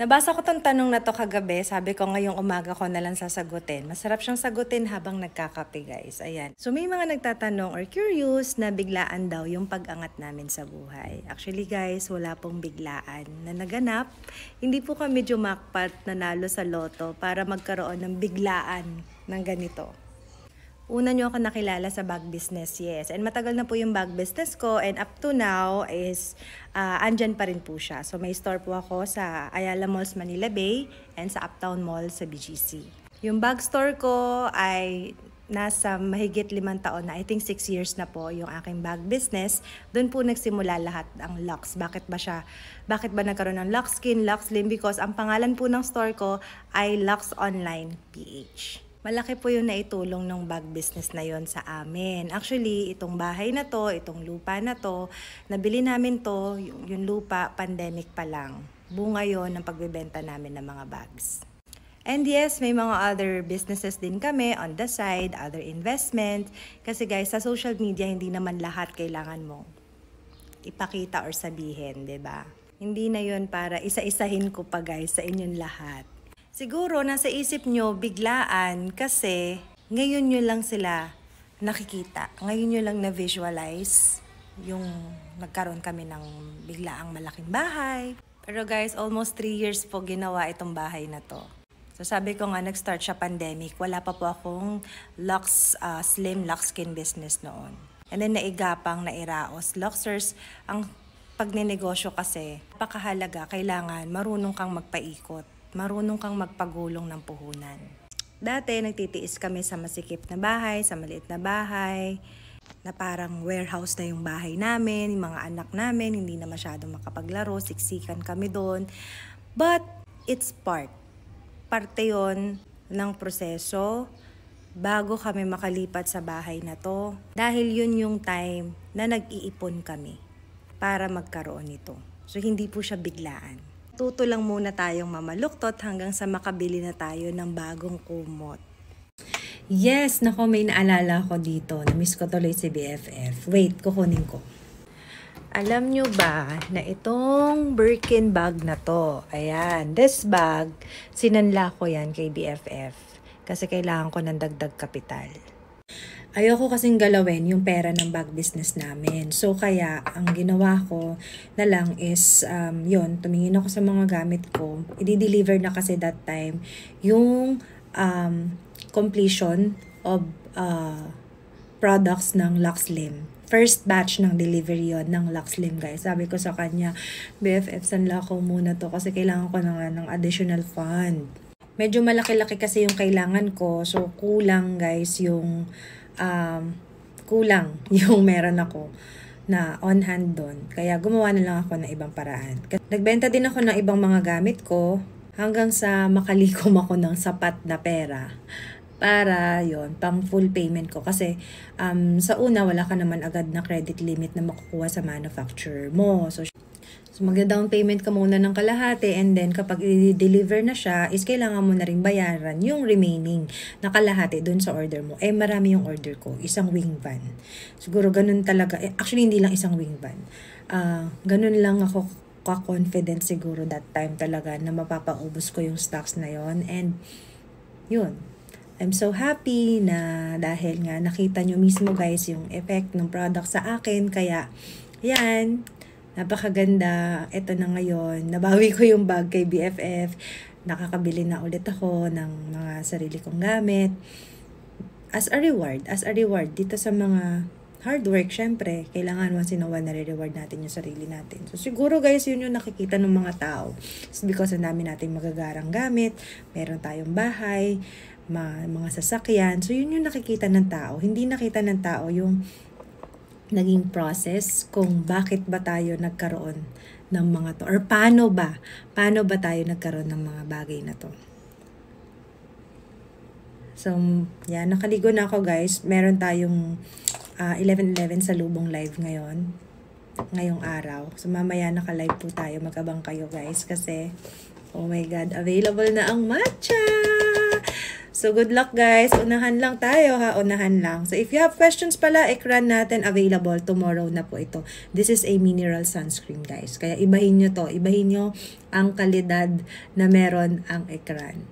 Nabasa ko tong tanong na to kagabi, sabi ko ngayong umaga ko na lang sasagutin. Masarap siyang sagutin habang nagkakape guys, ayan. So may mga nagtatanong or curious na biglaan daw yung pag-angat namin sa buhay. Actually guys, wala pong biglaan na naganap. Hindi po kami jumakpat nanalo sa loto para magkaroon ng biglaan ng ganito. Una nyo ako nakilala sa bag business, yes. And matagal na po yung bag business ko and up to now is andyan pa rin po siya. So may store po ako sa Ayala Malls Manila Bay and sa Uptown Mall sa BGC. Yung bag store ko ay nasa mahigit 5 taon na, I think 6 years na po yung aking bag business. Doon po nagsimula lahat ang Lux. Bakit ba nagkaroon ng Lux Skin, Lux Slim? Because ang pangalan po ng store ko ay Lux Online PH. Malaki po yung naitulong ng bag business na yon sa amin. Actually, itong bahay na to, itong lupa na to, nabili namin to, yung lupa, pandemic pa lang. Bunga yon ng pagbebenta namin ng mga bags. And yes, may mga other businesses din kami on the side, other investment. Kasi guys, sa social media, hindi naman lahat kailangan mo ipakita or sabihin, 'di ba? Hindi na yon para isa-isahin ko pa guys sa inyong lahat. Siguro nasa isip nyo biglaan kasi ngayon nyo lang sila nakikita. Ngayon nyo lang na-visualize yung nagkaroon kami ng biglaang malaking bahay. Pero guys, almost 3 years po ginawa itong bahay na to. So sabi ko nga, nag-start siya pandemic. Wala pa po akong Slim Lux Skin business noon. And then naigapang, nairaos. Luxers, ang pagnenegosyo kasi, napakahalaga, kailangan marunong kang magpaikot. Marunong kang magpagulong ng puhunan. Dati, nagtitiis kami sa masikip na bahay, sa maliit na bahay, na parang warehouse na yung bahay namin, yung mga anak namin, hindi na masyadong makapaglaro, siksikan kami doon. But, it's parte yon ng proseso bago kami makalipat sa bahay na to. Dahil yun yung time na nag-iipon kami para magkaroon nito. So, hindi po siya biglaan. Tuto lang muna tayong mamaluktot hanggang sa makabili na tayo ng bagong kumot. Yes, nako, may naalala ko dito. Namiss ko tuloy si BFF. Wait, kukunin ko. Alam nyo ba na itong Birkin bag na to, ayan, this bag, sinanla ko yan kay BFF kasi kailangan ko ng dagdag kapital. Ayoko kasing galawin yung pera ng bag business namin. So, kaya, ang ginawa ko na lang is, tumingin ako sa mga gamit ko. I-deliver na kasi that time yung completion of products ng Lux Slim. First batch ng delivery yon ng Lux Slim, guys. Sabi ko sa kanya, BFF, sanla ko muna to kasi kailangan ko ng additional fund. Medyo malaki-laki kasi yung kailangan ko. So, kulang, guys, yung meron ako na on hand doon. Kaya gumawa na lang ako ng ibang paraan. Nagbenta din ako ng ibang mga gamit ko hanggang sa makalikom ako ng sapat na pera para yon pang full payment ko. Kasi sa una, wala ka naman agad na credit limit na makukuha sa manufacturer mo. So mag-down payment ka muna ng kalahati and then kapag i-deliver na siya is kailangan mo na rin bayaran yung remaining na kalahati dun sa order mo. Marami yung order ko. Isang wing van. Siguro ganun talaga. Actually, hindi lang isang wing van. Ganun lang ako ka-confident siguro that time talaga na mapapaubos ko yung stocks na yon. And yun. I'm so happy na dahil nga nakita nyo mismo guys yung effect ng product sa akin. Kaya, yan. Napakaganda. Ito na ngayon. Nabawi ko yung bag kay BFF. Nakakabili na ulit ako ng mga sarili kong gamit. As a reward dito sa mga hard work, syempre, kailangan once in a while nare-reward natin yung sarili natin. So siguro guys, yun yung nakikita ng mga tao. It's because ang dami nating magagarang gamit, meron tayong bahay, mga sasakyan. So yun yung nakikita ng tao. Hindi nakita ng tao yung naging process kung bakit ba tayo nagkaroon ng mga to or paano ba tayo nagkaroon ng mga bagay na to. So, yan, nakaligo na ako guys. Meron tayong 11:11 sa Lubong Live ngayong araw. So, mamaya naka-live po tayo. Mag-abang kayo guys kasi, oh my God, available na ang matcha! So, good luck guys. Unahan lang tayo ha. Unahan lang. So, if you have questions pala, ekran natin available. Tomorrow na po ito. This is a mineral sunscreen guys. Kaya ibahin nyo to. Ibahin nyo ang kalidad na meron ang ekran.